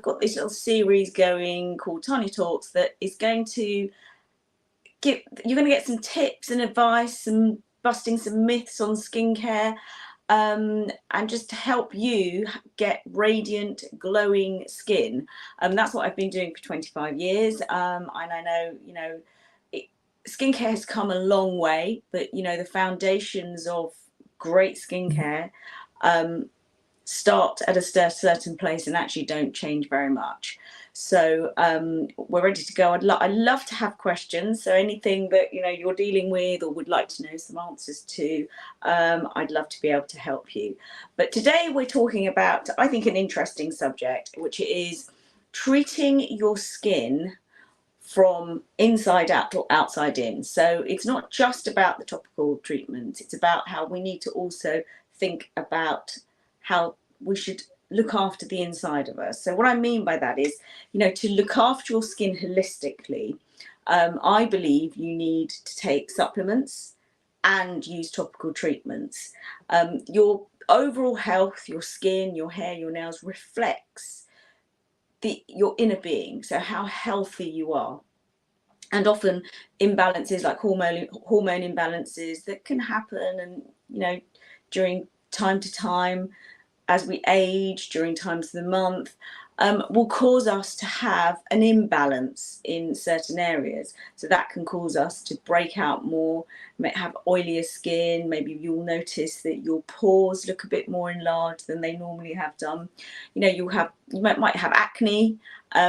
got this little series going called Tanya Talks that is going to you're going to get some tips and advice and busting some myths on skincare, and just to help you get radiant, glowing skin. That's what I've been doing for 25 years. And I know, skincare has come a long way, but, the foundations of great skincare start at a certain place and actually don't change very much. So we're ready to go. I'd love to have questions. So anything that you're dealing with or would like to know some answers to, I'd love to be able to help you. But today we're talking about, I think, an interesting subject, which is treating your skin from inside out or outside in. So it's not just about the topical treatments. It's about how we need to also think about how we should look after the inside of us. So what I mean by that is, to look after your skin holistically, I believe you need to take supplements and use topical treatments. Your overall health, your skin, your hair, your nails reflects your inner being, so how healthy you are. And often imbalances like hormone imbalances that can happen, and during time to time, as we age, during times of the month, will cause us to have an imbalance in certain areas. So that can cause us to break out more, have oilier skin. Maybe you'll notice that your pores look a bit more enlarged than they normally have done. You might have acne.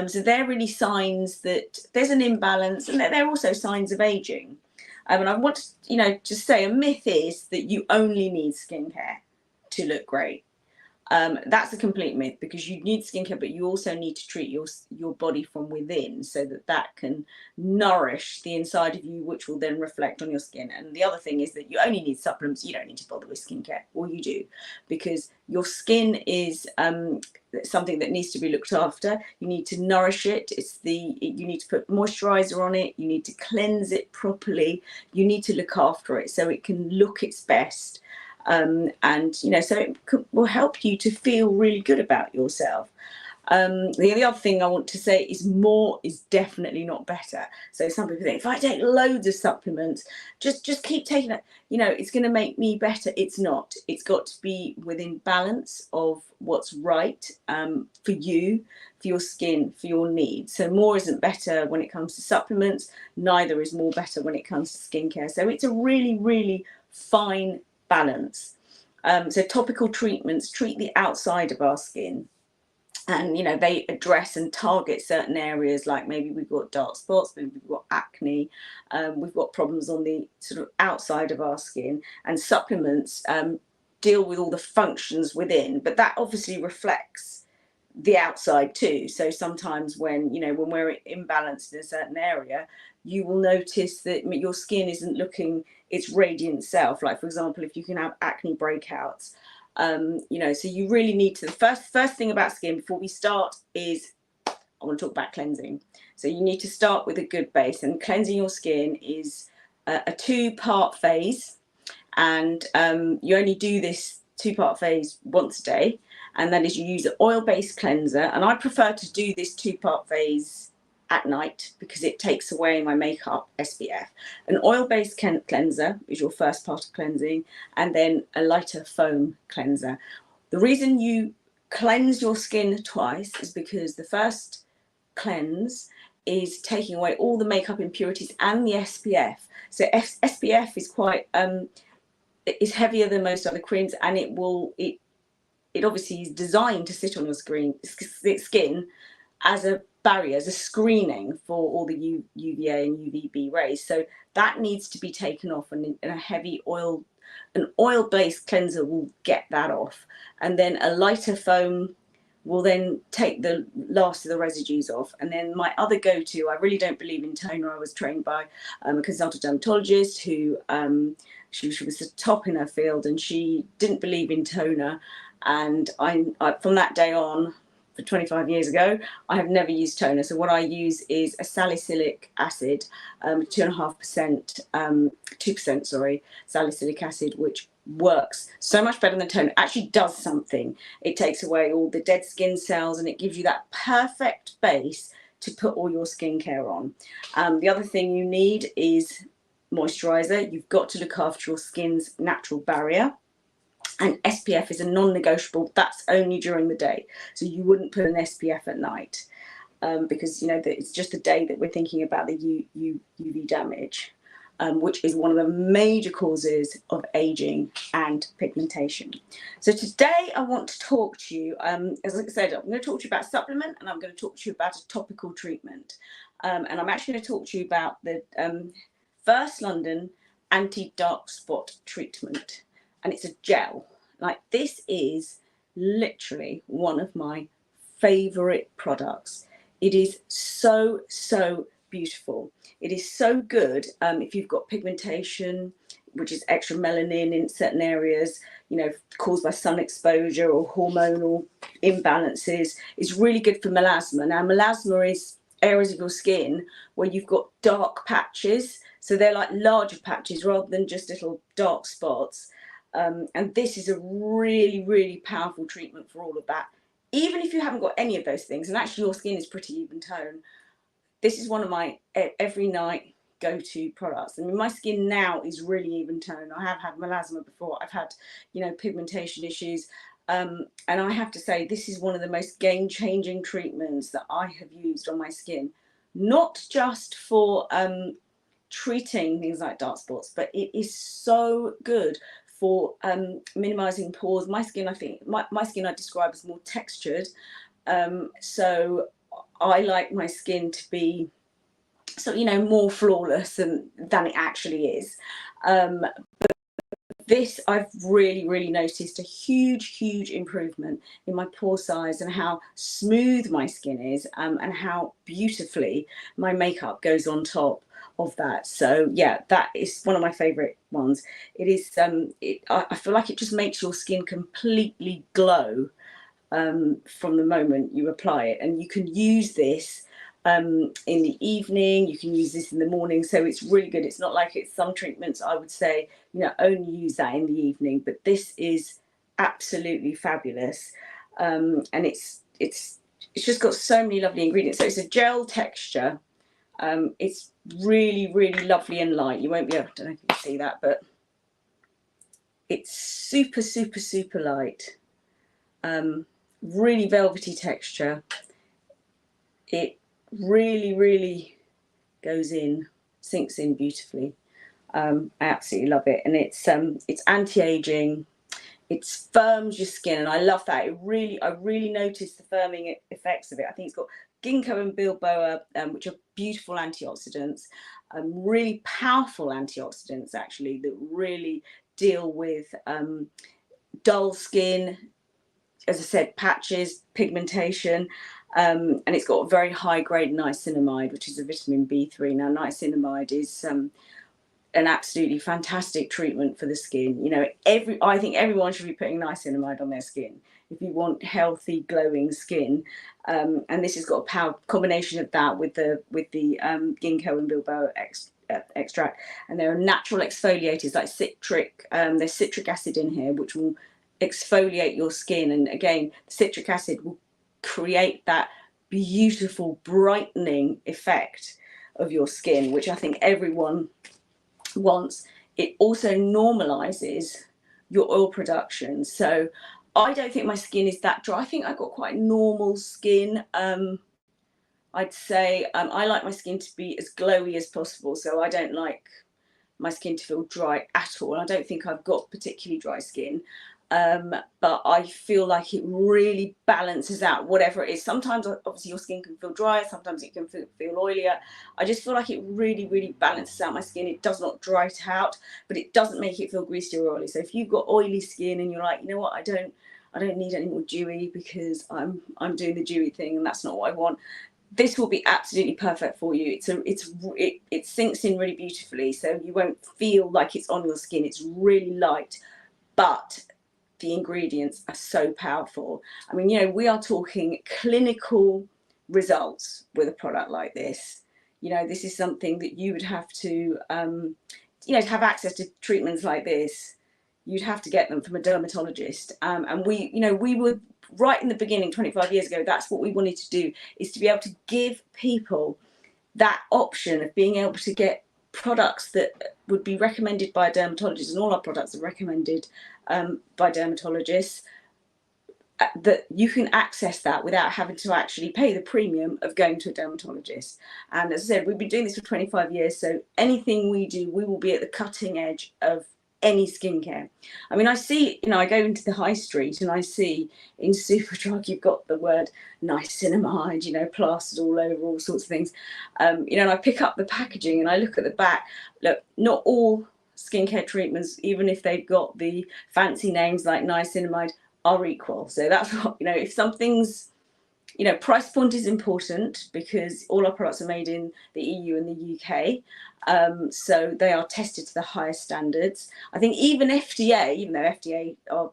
So they're really signs that there's an imbalance, and they're also signs of aging. And I want to, just say a myth is that you only need skincare to look great. That's a complete myth, because you need skincare, but you also need to treat your body from within, so that can nourish the inside of you, which will then reflect on your skin. And the other thing is that you only need supplements. You don't need to bother with skincare, or you do, because your skin is something that needs to be looked after. You need to nourish it. You need to put moisturizer on it. You need to cleanse it properly. You need to look after it so it can look its best. So it will help you to feel really good about yourself. The other thing I want to say is more is definitely not better. So some people think, if I take loads of supplements, just keep taking it, it's going to make me better. It's not. It's got to be within balance of what's right for you, for your skin, for your needs. So more isn't better when it comes to supplements. Neither is more better when it comes to skincare. So it's a really, really fine balance. So topical treatments treat the outside of our skin, and they address and target certain areas, like maybe we've got dark spots, maybe we've got acne, we've got problems on the sort of outside of our skin, and supplements deal with all the functions within, but that obviously reflects the outside too. So sometimes when we're imbalanced in a certain area, you will notice that your skin isn't looking its radiant self. Like, for example, if you can have acne breakouts, so you really need to, the first thing about skin before we start is, I want to talk about cleansing. So you need to start with a good base, and cleansing your skin is a 2-part phase, and you only do this 2-part phase once a day, and that is you use an oil-based cleanser. And I prefer to do this 2-part phase at night because it takes away my makeup SPF. An oil-based cleanser is your first part of cleansing, and then a lighter foam cleanser. The reason you cleanse your skin twice is because the first cleanse is taking away all the makeup impurities and the SPF. So SPF is quite is heavier than most other creams, and it obviously is designed to sit on your skin as a barrier, as a screening for all the UVA and UVB rays. So that needs to be taken off, and a heavy an oil-based cleanser will get that off. And then a lighter foam will then take the last of the residues off. And then my other go-to, I really don't believe in toner. I was trained by a consultant dermatologist who, she was the top in her field, and she didn't believe in toner. And I from that day on, for 25 years ago, I have never used toner. So what I use is a salicylic acid, 2% salicylic acid, which works so much better than toner. It actually does something. It takes away all the dead skin cells and it gives you that perfect base to put all your skincare on. The other thing you need is moisturizer. You've got to look after your skin's natural barrier. And SPF is a non-negotiable. That's only during the day. So you wouldn't put an SPF at night because, you know, it's just the day that we're thinking about the UV damage, which is one of the major causes of aging and pigmentation. So today I want to talk to you, as I said, I'm going to talk to you about a supplement and I'm going to talk to you about a topical treatment. And I'm actually going to talk to you about the First London anti-dark spot treatment. And it's a gel. Like, this is literally one of my favorite products. It is so beautiful. It is so good if you've got pigmentation, which is extra melanin in certain areas, you know, caused by sun exposure or hormonal imbalances. It's really good for melasma. Now, melasma is areas of your skin where you've got dark patches. So they're like larger patches rather than just little dark spots. And this is a really powerful treatment for all of that. Even if you haven't got any of those things, and actually your skin is pretty even tone, this is one of my every night go-to products. I mean, my skin now is really even tone. I have had melasma before. I've had, you know, pigmentation issues. And I have to say, this is one of the most game-changing treatments that I have used on my skin. Not just for treating things like dark spots, but it is so good for minimizing pores. My skin, I think, my skin I describe as more textured. So I like my skin to be, so, you know, more flawless than it actually is. But this, I've really noticed a huge improvement in my pore size and how smooth my skin is, and how beautifully my makeup goes on top of that. So yeah, that is one of my favorite ones. It is I feel like it just makes your skin completely glow from the moment you apply it. And you can use this in the evening, you can use this in the morning, so it's really good. It's not like it's some treatments I would say, you know, only use that in the evening, but this is absolutely fabulous. And it's just got so many lovely ingredients. So it's a gel texture. It's really lovely and light. You won't be able to, I don't know if you can see that, but it's super light. Really velvety texture. It really goes in, sinks in beautifully. I absolutely love it, and it's anti-aging. It firms your skin, and I love that. I really noticed the firming effects of it. I think it's got ginkgo and biloba, which are beautiful antioxidants, really powerful antioxidants actually, that really deal with dull skin, as I said, patches, pigmentation, and it's got a very high grade niacinamide, which is a vitamin B3. Now, niacinamide is an absolutely fantastic treatment for the skin. You know, I think everyone should be putting niacinamide on their skin if you want healthy, glowing skin. And this has got a power combination of that with the ginkgo and biloba extract, and there are natural exfoliators like there's citric acid in here, which will exfoliate your skin, and again, citric acid will create that beautiful brightening effect of your skin, which I think everyone wants. It also normalizes your oil production, so I don't think my skin is that dry. I think I've got quite normal skin. I'd say I like my skin to be as glowy as possible, so I don't like my skin to feel dry at all. I don't think I've got particularly dry skin, but I feel like it really balances out whatever it is. Sometimes obviously your skin can feel drier, sometimes it can feel oilier. I just feel like it really balances out my skin. It does not dry it out, but it doesn't make it feel greasy or oily. So if you've got oily skin and you're like, you know what, I don't need any more dewy because I'm doing the dewy thing and that's not what I want, this will be absolutely perfect for you. It sinks in really beautifully, so you won't feel like it's on your skin. It's really light, but the ingredients are so powerful. I mean, you know, we are talking clinical results with a product like this. You know, this is something that you would have to, you know, to have access to treatments like this. you'd have to get them from a dermatologist. And we were right in the beginning, 25 years ago, that's what we wanted to do, is to be able to give people that option of being able to get products that would be recommended by a dermatologist, and all our products are recommended by dermatologists, that you can access that without having to actually pay the premium of going to a dermatologist. And as I said, we've been doing this for 25 years, so anything we do, we will be at the cutting edge of any skincare. I mean, I see, I go into the high street and I see in Superdrug you've got the word niacinamide, plastered all over, all sorts of things. And I pick up the packaging and I look at the back. Look, not all skincare treatments, even if they've got the fancy names like niacinamide, are equal. So that's what, if something's, price point is important because all our products are made in the EU and the UK. So they are tested to the highest standards. I think even FDA, even though FDA, our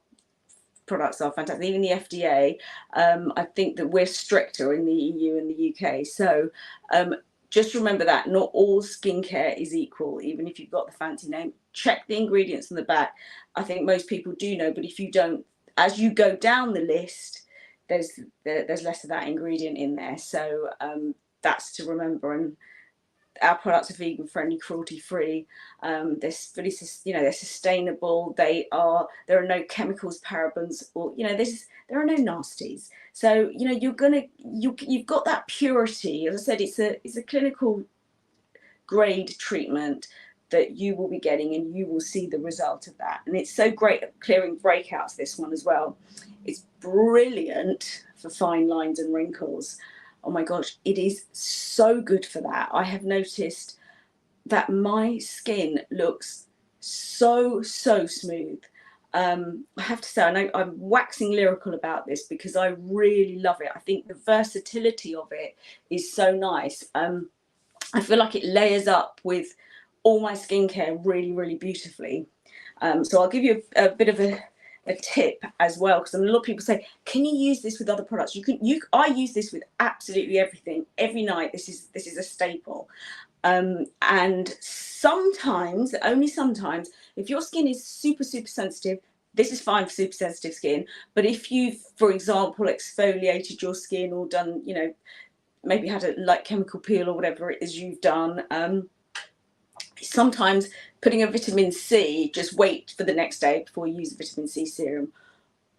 products are fantastic, even the FDA, I think that we're stricter in the EU and the UK. So just remember that not all skincare is equal, even if you've got the fancy name. Check the ingredients on the back. I think most people do know, but if you don't, as you go down the list, there's less of that ingredient in there. So that's to remember. And our products are vegan friendly, cruelty free. They're really, they're sustainable. There are no chemicals, parabens, or there are no nasties. So you've got that purity. As I said, it's a clinical grade treatment that you will be getting, and you will see the result of that. And it's so great at clearing breakouts, this one as well. It's brilliant for fine lines and wrinkles. Oh my gosh, it is so good for that. I have noticed that my skin looks so smooth. I have to say, I know I'm waxing lyrical about this because I really love it. I think the versatility of it is so nice. I feel like it layers up with all my skincare really beautifully. So I'll give you a bit of a tip as well, because a lot of people say, can you use this with other products? I use this with absolutely everything. Every night, this is a staple. And sometimes, only sometimes, if your skin is super sensitive, this is fine for super sensitive skin. But if you've, for example, exfoliated your skin or done, maybe had a light chemical peel or whatever it is you've done, sometimes putting a vitamin C, just wait for the next day before you use a vitamin C serum.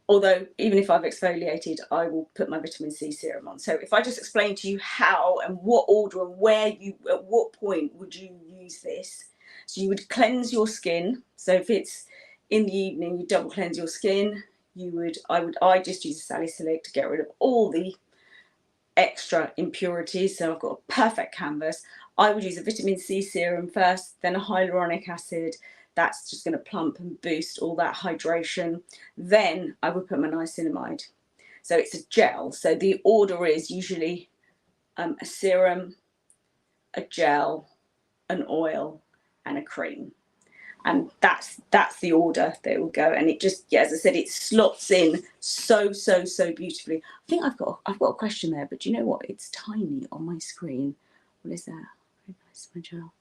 Although even if I've exfoliated, I will put my vitamin C serum on. So if I just explain to you how and what order and where at what point would you use this. So you would cleanse your skin. So if it's in the evening, you double cleanse your skin. I just use a salicylic to get rid of all the extra impurities. So I've got a perfect canvas. I would use a vitamin C serum first, then a hyaluronic acid. That's just going to plump and boost all that hydration. Then I would put my niacinamide. So it's a gel. So the order is usually a serum, a gel, an oil, and a cream. And that's the order that it will go. And it just, as I said, it slots in so beautifully. I think I've got a question there, but do you know what? It's tiny on my screen. What is that? My gel.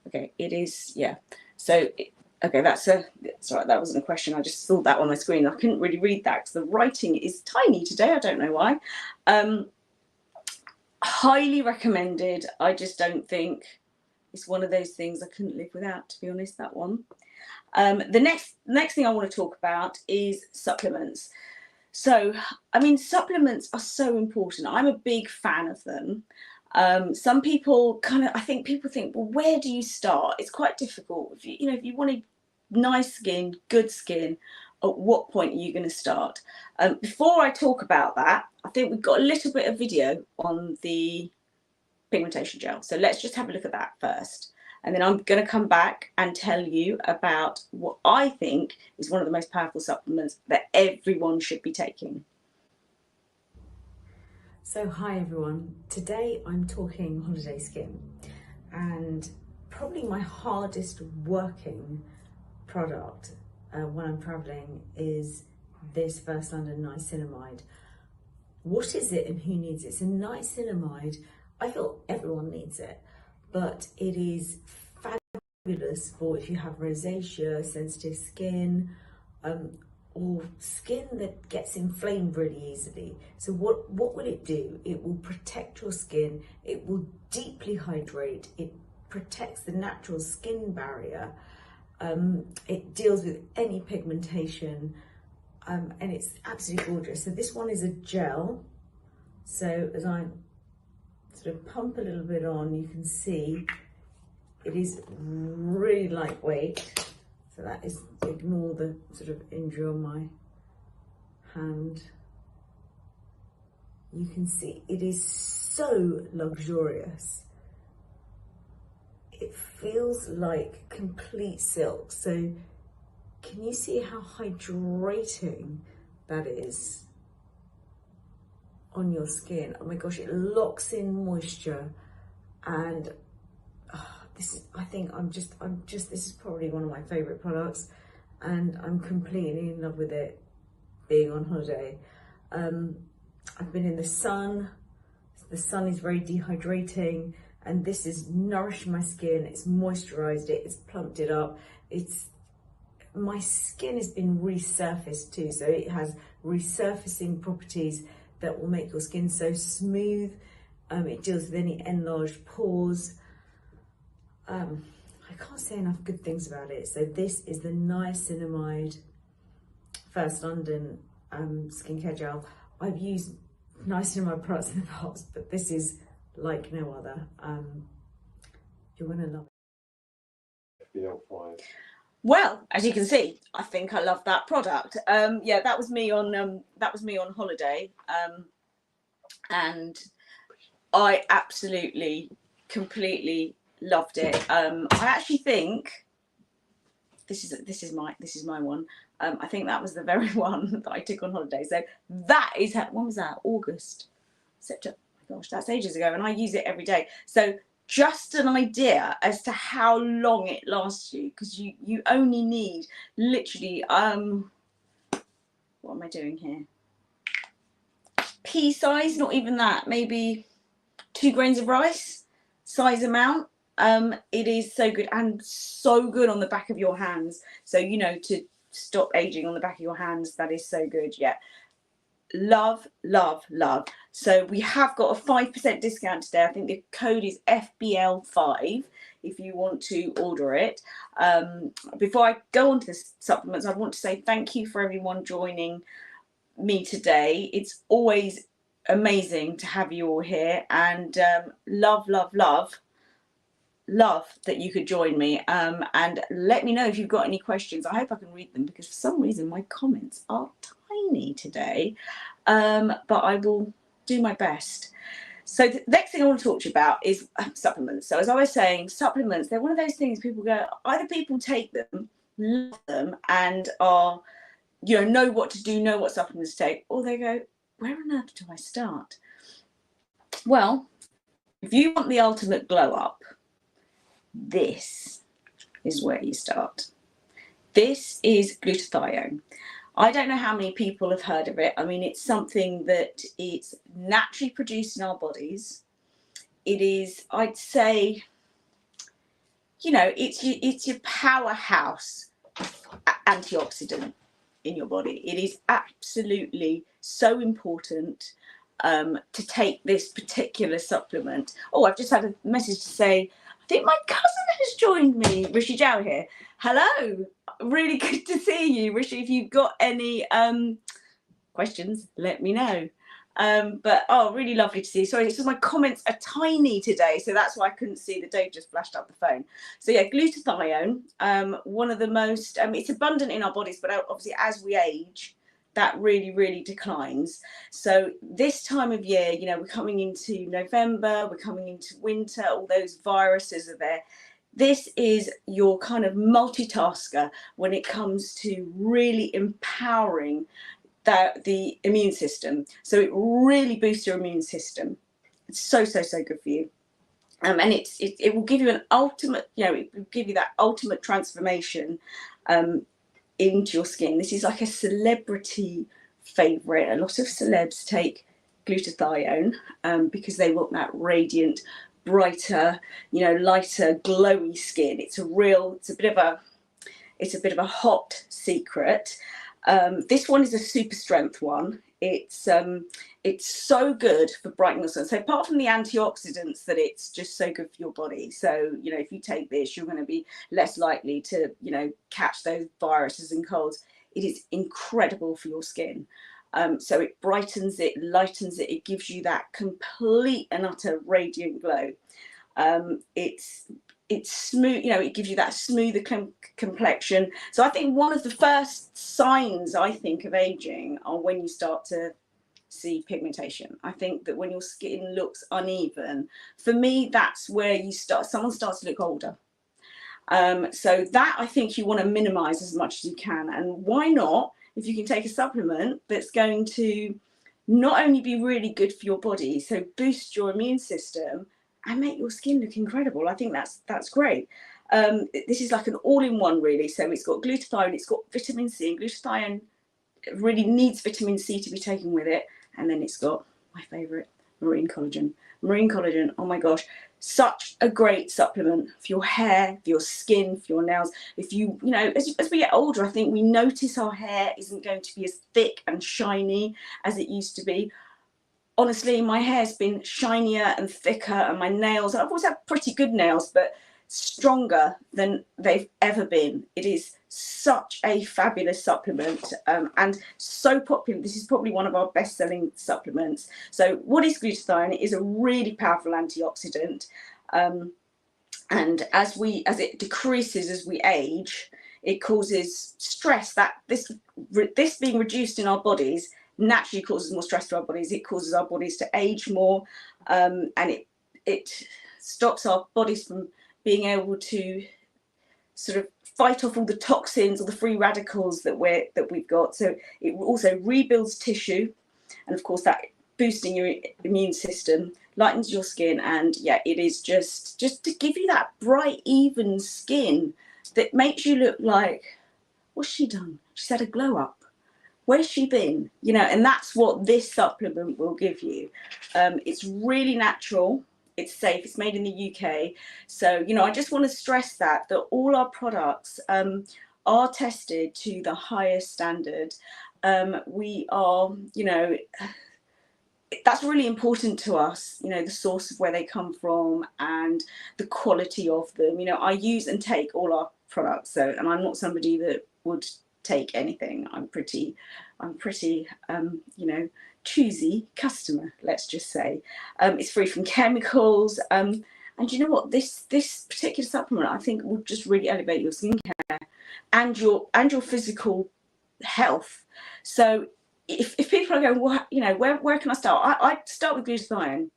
Okay, it is, yeah. So, okay, that's right, that wasn't a question. I just saw that on my screen. I couldn't really read that because the writing is tiny today. I don't know why. Highly recommended. I just don't think it's one of those things I couldn't live without, to be honest, that one. The next thing I want to talk about is supplements. So, I mean, supplements are so important. I'm a big fan of them. Some people people think, well, where do you start? It's quite difficult. If you want nice skin, good skin, at what point are you going to start? Before I talk about that, I think we've got a little bit of video on the pigmentation gel. So let's just have a look at that first. And then I'm going to come back and tell you about what I think is one of the most powerful supplements that everyone should be taking. So hi everyone, today I'm talking holiday skin, and probably my hardest working product when I'm travelling is this First London niacinamide. What is it and who needs it? So niacinamide, I feel everyone needs it, but it is fabulous for if you have rosacea, sensitive skin, or skin that gets inflamed really easily. So what will it do? It will protect your skin, it will deeply hydrate, it protects the natural skin barrier, it deals with any pigmentation, and it's absolutely gorgeous. So this one is a gel. So as I sort of pump a little bit on, you can see it is really lightweight. So that is, ignore the sort of injury on my hand. You can see it is so luxurious. It feels like complete silk. So can you see how hydrating that is on your skin? Oh my gosh, it locks in moisture, and this is, I think this is probably one of my favorite products, and I'm completely in love with it being on holiday. I've been in the sun. The sun is very dehydrating, and this is nourished my skin. It's moisturized it, it's plumped it up. My skin has been resurfaced too, so it has resurfacing properties that will make your skin so smooth. It deals with any enlarged pores. I can't say enough good things about it. So this is the niacinamide First London skincare gel. I've used niacinamide products in the past, but this is like no other. You're gonna love it. If you don't find. Well, as you can see, I think I love that product. Yeah, that was me on holiday, and I absolutely, completely loved it. I actually think this is my one. I think that was the very one that I took on holiday. So that is when was that? August, September. Oh my gosh, that's ages ago, and I use it every day. So just an idea as to how long it lasts you, because you only need literally what am I doing here? Pea size, not even that, maybe 2 grains of rice size amount. It is so good, and so good on the back of your hands. So, you know, to stop aging on the back of your hands, that is so good. Yeah, love, love, love. So we have got a 5% discount today. I think the code is FBL5 if you want to order it. Before I go on to the supplements, I want to say thank you for everyone joining me today. It's always amazing to have you all here, and love, love, love that you could join me, and let me know if you've got any questions. I hope I can read them, because for some reason my comments are tiny today, but I will do my best. So the next thing I want to talk to you about is supplements. So as I was saying, supplements, they're one of those things people go, either people take them, love them, and are, you know what to do, know what supplements to take, or they go, where on earth do I start? Well, if you want the ultimate glow up, this is where you start. This is glutathione. I don't know how many people have heard of it. I mean, it's something that it's naturally produced in our bodies. It is, I'd say, you know, it's your powerhouse antioxidant in your body. It is absolutely so important to take this particular supplement. Oh, I've just had a message to say, I think my cousin has joined me, Rishi Jow here. Hello, really good to see you, Rishi. If you've got any questions, let me know. But oh, really lovely to see you. Sorry, it's just my comments are tiny today, so that's why I couldn't see the Dave just flashed up the phone. So yeah, glutathione, one of the most, it's abundant in our bodies, but obviously as we age, that really, really declines. So this time of year, you know, we're coming into November, we're coming into winter, all those viruses are there. This is your kind of multitasker when it comes to really empowering the immune system. So it really boosts your immune system. It's so good for you. And it will give you an ultimate, you know, it will give you that ultimate transformation into your skin. This is like a celebrity favorite. A lot of celebs take glutathione because they want that radiant brighter, lighter, glowy skin. It's a bit of a hot secret. This one is a super strength one. It's so good for brightening the skin. So apart from the antioxidants, that it's just so good for your body. So if you take this, you're going to be less likely to catch those viruses and colds. It is incredible for your skin. So it brightens it, lightens it. It gives you that complete and utter radiant glow. It's smooth, it gives you that smoother complexion. So I think one of the first signs, I think, of aging are when you start to see pigmentation. I think that when your skin looks uneven, for me, that's where someone starts to look older. So that, I think, you want to minimize as much as you can. And why not, if you can take a supplement that's going to not only be really good for your body, so boost your immune system and make your skin look incredible. I think that's great. This is like an all-in-one, really. So it's got glutathione, it's got vitamin C, and glutathione really needs vitamin C to be taken with it. And then it's got my favorite, marine collagen. Marine collagen, oh my gosh, such a great supplement for your hair, for your skin, for your nails. If as we get older, I think we notice our hair isn't going to be as thick and shiny as it used to be. Honestly, my hair's been shinier and thicker, and my nails, I've always had pretty good nails, but stronger than they've ever been. It is such a fabulous supplement, and so popular. This is probably one of our best-selling supplements. So what is glutathione? It is a really powerful antioxidant, and as it decreases as we age, it causes stress. That this being reduced in our bodies naturally causes more stress to our bodies. It causes our bodies to age more, and it stops our bodies from being able to sort of fight off all the toxins or the free radicals that we've got. So it also rebuilds tissue, and of course that boosting your immune system, lightens your skin, and it is just to give you that bright, even skin that makes you look like, what's she done? She's had a glow up. Where's she been? And that's what this supplement will give you. It's really natural. It's safe. It's made in the UK. So, I just want to stress that all our products are tested to the highest standard. We are, that's really important to us, the source of where they come from and the quality of them. I use and take all our products. And I'm not somebody that would take anything. I'm pretty choosy customer, let's just say. It's free from chemicals, and you know what, this particular supplement, I think, will just really elevate your skincare and your physical health. So if people are going, well, where can I start? I start with glutathione.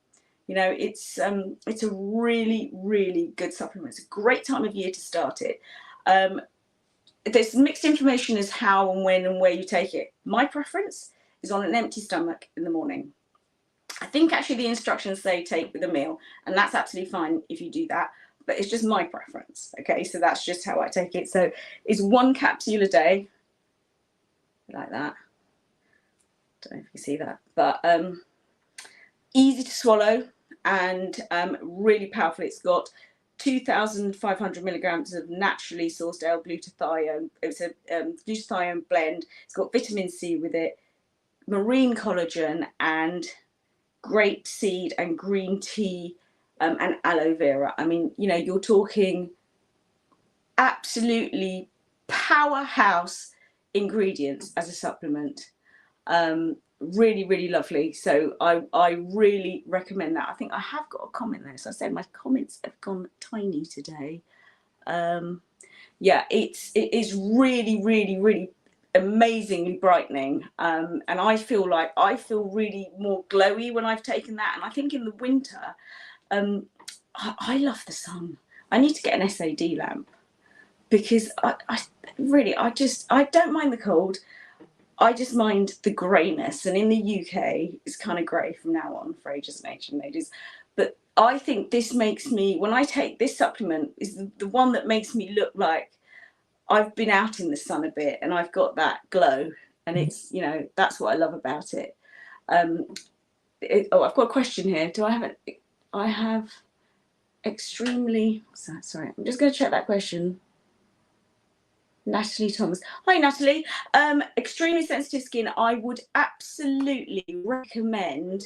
It's a really, really good supplement. It's a great time of year to start it. There's mixed information as how and when and where you take it. My preference is on an empty stomach in the morning. I think actually the instructions say take with a meal, and that's absolutely fine if you do that, but it's just my preference. Okay, so that's just how I take it. So it's 1 capsule a day, like that. Don't know if you see that, but easy to swallow and really powerful. It's got 2,500 milligrams of naturally sourced L-glutathione. It's a glutathione blend. It's got vitamin C with it, marine collagen, and grapeseed and green tea, and aloe vera. I mean, you're talking absolutely powerhouse ingredients as a supplement. Really, really lovely. So I really recommend that. I think I have got a comment there. So I said my comments have gone tiny today. It is really, really, really amazingly brightening. And I feel really more glowy when I've taken that. And I think in the winter, I love the sun. I need to get an SAD lamp, because I don't mind the cold. I just mind the greyness, and in the UK it's kind of grey from now on for ages and ages and ages. But I think this makes me, when I take this supplement, is the one that makes me look like I've been out in the sun a bit and I've got that glow, and it's, that's what I love about it. I've got a question here. Do I have it? I have extremely, sorry, I'm just going to check that question. Natalie Thomas. Hi, Natalie. Extremely sensitive skin. I would absolutely recommend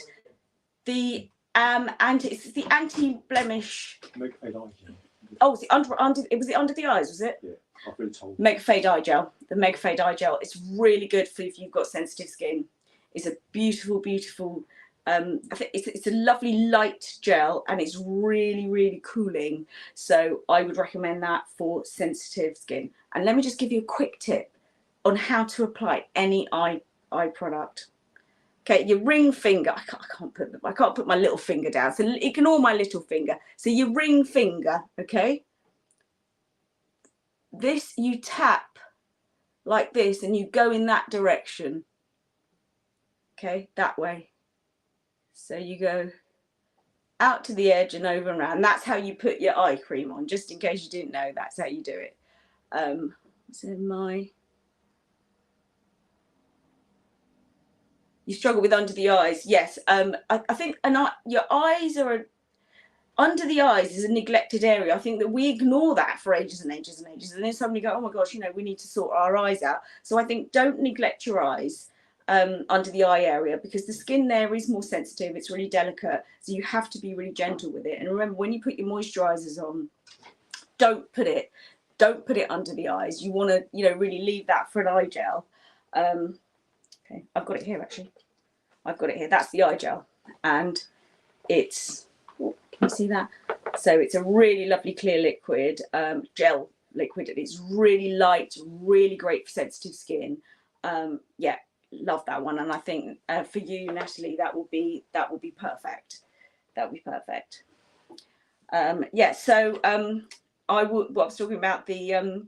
the it's the anti-blemish. Make fade eye gel. Oh, was it under the eyes? Was it? Yeah, I've been told. Mega Fade Eye Gel. The Mega Fade Eye Gel. It's really good for if you've got sensitive skin. It's a beautiful, beautiful. I think it's a lovely light gel, and it's really, really cooling. So I would recommend that for sensitive skin. And let me just give you a quick tip on how to apply any eye product. Okay, your ring finger. I can't put my little finger down. So ignore my little finger. So your ring finger. Okay. This you tap like this, and you go in that direction. Okay, that way. So you go out to the edge and over and around. That's how you put your eye cream on, just in case you didn't know. That's how you do it. You struggle with under the eyes. Yes. I think your eyes are under the eyes is a neglected area. I think that we ignore that for ages and ages and ages, and then suddenly go, oh my gosh, we need to sort our eyes out. So I think don't neglect your eyes under the eye area, because the skin there is more sensitive. It's really delicate, so you have to be really gentle with it. And remember, when you put your moisturizers on, don't put it under the eyes. You want to really leave that for an eye gel. Okay, I've got it here actually. I've got it here. That's the eye gel, and it's, can you see that? So it's a really lovely clear liquid, gel liquid, and it's really light, really great for sensitive skin. Yeah, love that one. And I think for you, Natalie, that will be perfect. That would be perfect. Yeah. So I was talking about the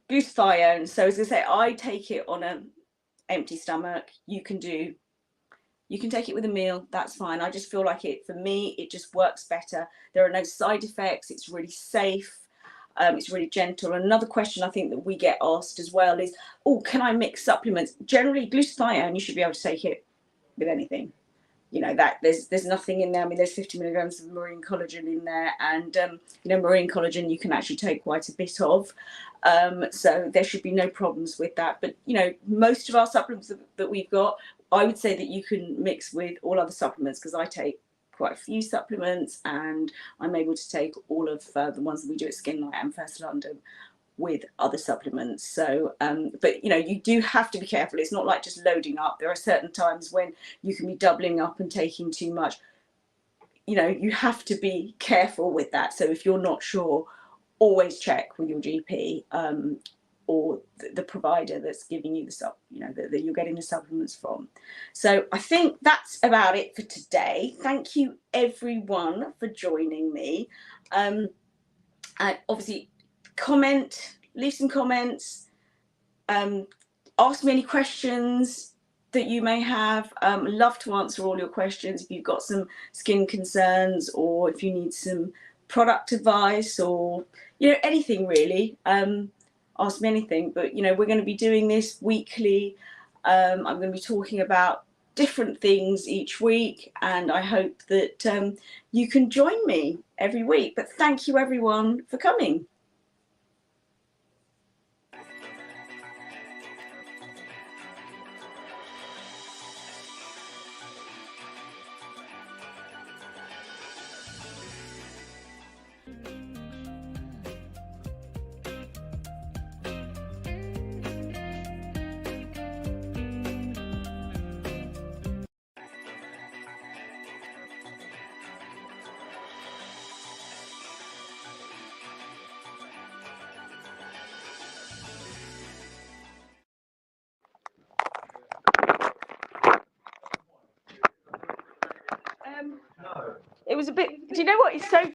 glutathione. So as I say, I take it on an empty stomach. You can take it with a meal, that's fine. I just feel like for me, it just works better. There are no side effects. It's really safe. It's really gentle. And another question I think that we get asked as well is, can I mix supplements? Generally, glutathione, you should be able to take it with anything. That there's nothing in there. I mean, there's 50 milligrams of marine collagen in there, and marine collagen you can actually take quite a bit of. So there should be no problems with that. But most of our supplements that we've got, I would say that you can mix with all other supplements, because I take quite a few supplements, and I'm able to take all of the ones that we do at Skinlight and First London with other supplements. So but you do have to be careful. It's not like just loading up. There are certain times when you can be doubling up and taking too much. You have to be careful with that. So if you're not sure, always check with your GP or the provider that's giving you that you're getting the supplements from. So I think that's about it for today. Thank you everyone for joining me. And obviously, leave some comments, ask me any questions that you may have. Love to answer all your questions. If you've got some skin concerns, or if you need some product advice, or anything really, ask me anything. But we're going to be doing this weekly. I'm going to be talking about different things each week, and I hope that you can join me every week. But thank you everyone for coming. It was a bit, do you know what, it's so